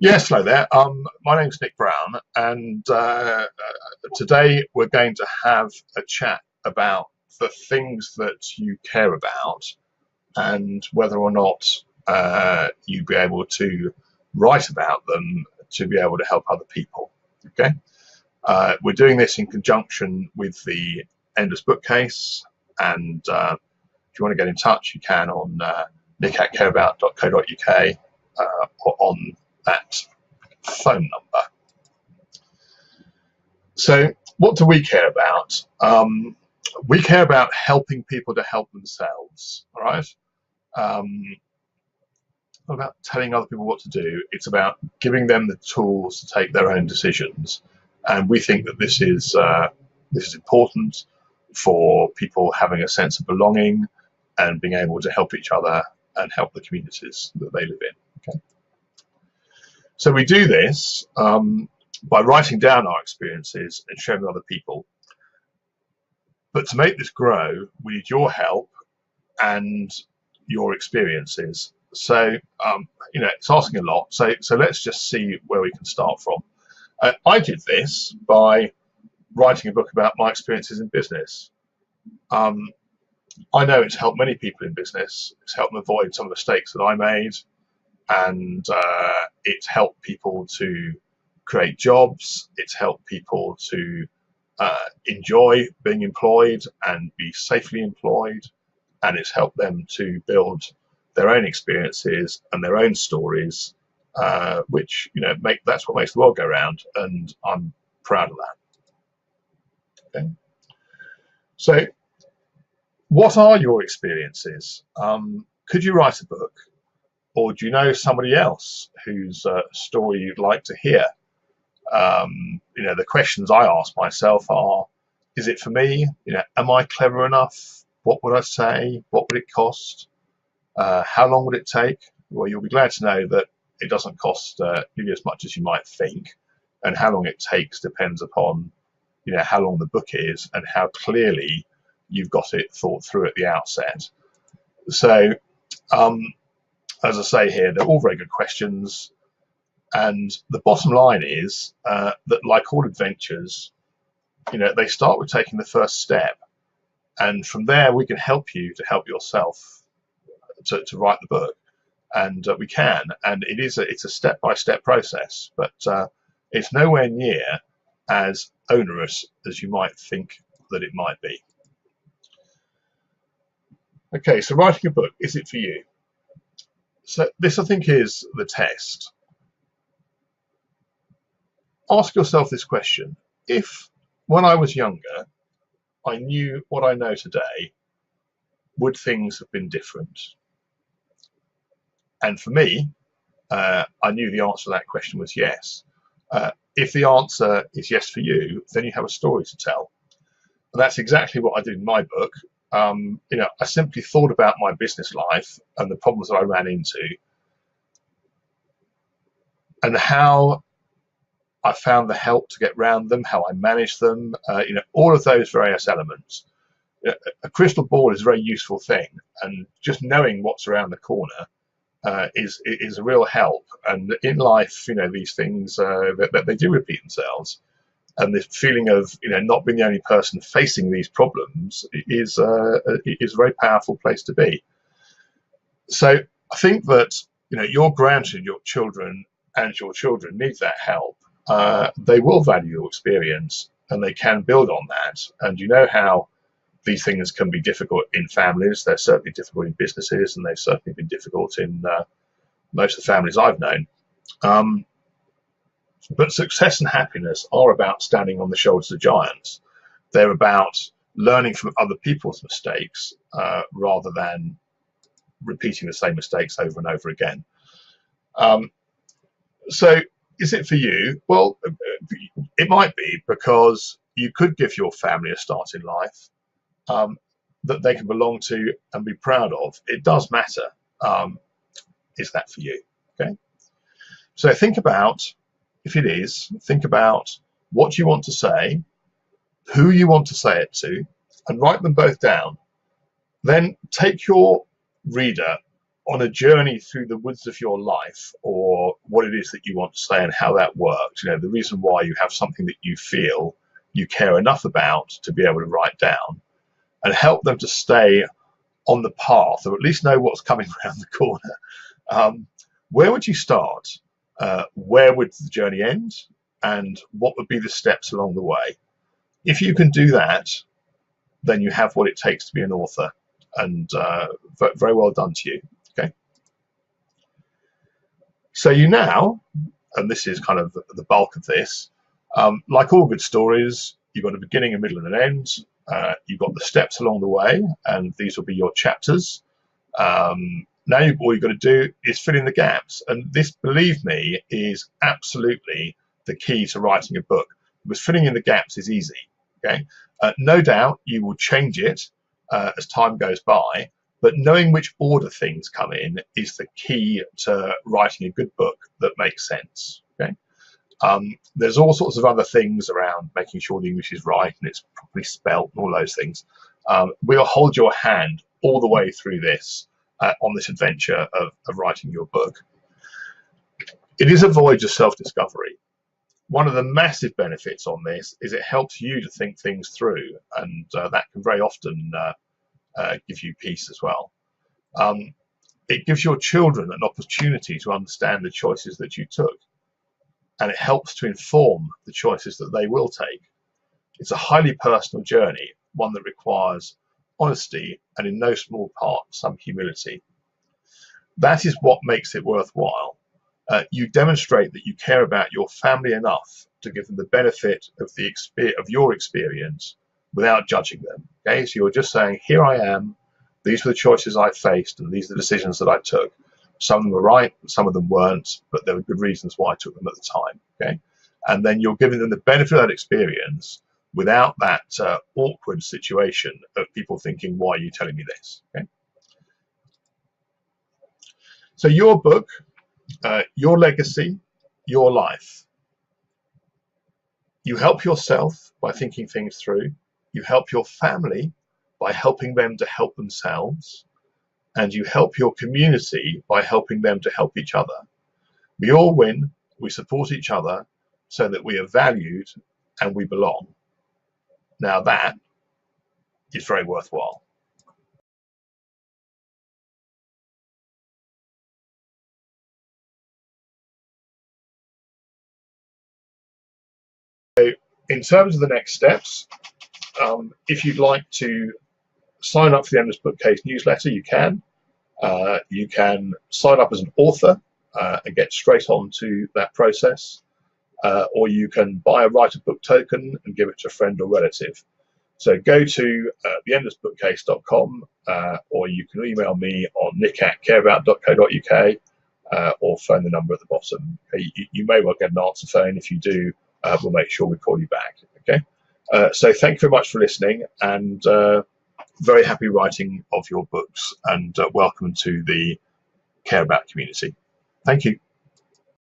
Yes, hello there. My name's Nick Brown, and today we're going to have a chat about the things that you care about and whether or not you'd be able to write about them to be able to help other people. Okay, we're doing this in conjunction with the Endless Bookcase, and if you want to get in touch, you can on nick@careabout.co.uk or on that phone number. So, what do we care about? We care about helping people to help themselves. All right. Not about telling other people what to do. It's about giving them the tools to take their own decisions. And we think that this is important for people having a sense of belonging and being able to help each other and help the communities that they live in. Okay. So we do this by writing down our experiences and sharing with other people. But to make this grow, we need your help and your experiences. So, it's asking a lot. So let's just see where we can start from. I did this by writing a book about my experiences in business. I know it's helped many people in business. It's helped them avoid some of the mistakes that I made, and it's helped people to create jobs. It's helped people to enjoy being employed and be safely employed, and it's helped them to build their own experiences and their own stories, which that's what makes the world go round, and I'm proud of that. Okay. So, what are your experiences? Could you write a book, or do you know somebody else whose story you'd like to hear? The questions I ask myself are: is it for me? Am I clever enough? What would I say? What would it cost? How long would it take? Well, you'll be glad to know that it doesn't cost nearly as much as you might think, and how long it takes depends upon how long the book is and how clearly you've got it thought through at the outset. So, as I say here, they're all very good questions. And the bottom line is that, like all adventures, they start with taking the first step. And from there, we can help you to help yourself to write the book. And we can. And it's a step-by-step process, but it's nowhere near as onerous as you might think that it might be. Okay, so writing a book, is it for you? So this, I think, is the test. Ask yourself this question: if, when I was younger, I knew what I know today, would things have been different? And for me, I knew the answer to that question was yes. If the answer is yes for you, then you have a story to tell. And that's exactly what I did in my book. I simply thought about my business life and the problems that I ran into, and how I found the help to get around them, how I managed them, all of those various elements. A crystal ball is a very useful thing, and just knowing what's around the corner is a real help. And in life, these things that they do repeat themselves, and this feeling of not being the only person facing these problems is a very powerful place to be. So I think that your grandchildren, your children, and your children need that help. They will value your experience, and they can build on that. And how these things can be difficult in families. They're certainly difficult in businesses, and they've certainly been difficult in most of the families I've known. But success and happiness are about standing on the shoulders of giants. They're about learning from other people's mistakes rather than repeating the same mistakes over and over again. So is it for you? Well, it might be, because you could give your family a start in life that they can belong to and be proud of. It does matter. Is that for you? Okay. So think about, if it is, think about what you want to say, who you want to say it to, and write them both down. Then take your reader on a journey through the woods of your life, or what it is that you want to say and how that works, you know, the reason why you have something that you feel you care enough about to be able to write down, and help them to stay on the path, or at least know what's coming around the corner. Where would you start? Where would the journey end? And what would be the steps along the way? If you can do that, then you have what it takes to be an author. And very well done to you. Okay. So you now, and this is kind of the bulk of this, like all good stories, you've got a beginning, a middle, and an end. You've got the steps along the way, and these will be your chapters. Now all you've got to do is fill in the gaps. And this, believe me, is absolutely the key to writing a book, because filling in the gaps is easy. Okay. No doubt you will change it as time goes by, but knowing which order things come in is the key to writing a good book that makes sense. Okay. There's all sorts of other things around making sure the English is right and it's properly spelt and all those things. We'll hold your hand all the way through this on this adventure of writing your book. It is a voyage of self-discovery. One of the massive benefits on this is it helps you to think things through, and that can very often give you peace as well. It gives your children an opportunity to understand the choices that you took, and it helps to inform the choices that they will take. It's a highly personal journey, one that requires honesty and in no small part some humility. That is what makes it worthwhile. You demonstrate that you care about your family enough to give them the benefit of your experience without judging them. Okay, so you're just saying, here I am, these were the choices I faced, and these are the decisions that I took. Some of them were right, some of them weren't, but there were good reasons why I took them at the time. Okay, and then you're giving them the benefit of that experience without that awkward situation of people thinking, why are you telling me this? Okay, so your book, your legacy, your life. You help yourself by thinking things through. You help your family by helping them to help themselves. And you help your community by helping them to help each other. We all win, we support each other so that we are valued and we belong. Now that is very worthwhile. So in terms of the next steps, if you'd like to sign up for the Endless Bookcase newsletter, you can. You can sign up as an author and get straight on to that process, or you can buy a Write a Book token and give it to a friend or relative. So go to theendlessbookcase.com, or you can email me on nick@careabout.co.uk, or phone the number at the bottom. You may well get an answer phone. If you do, we'll make sure we call you back. Okay. So thank you very much for listening, and very happy writing of your books, and welcome to the Care About community. Thank you.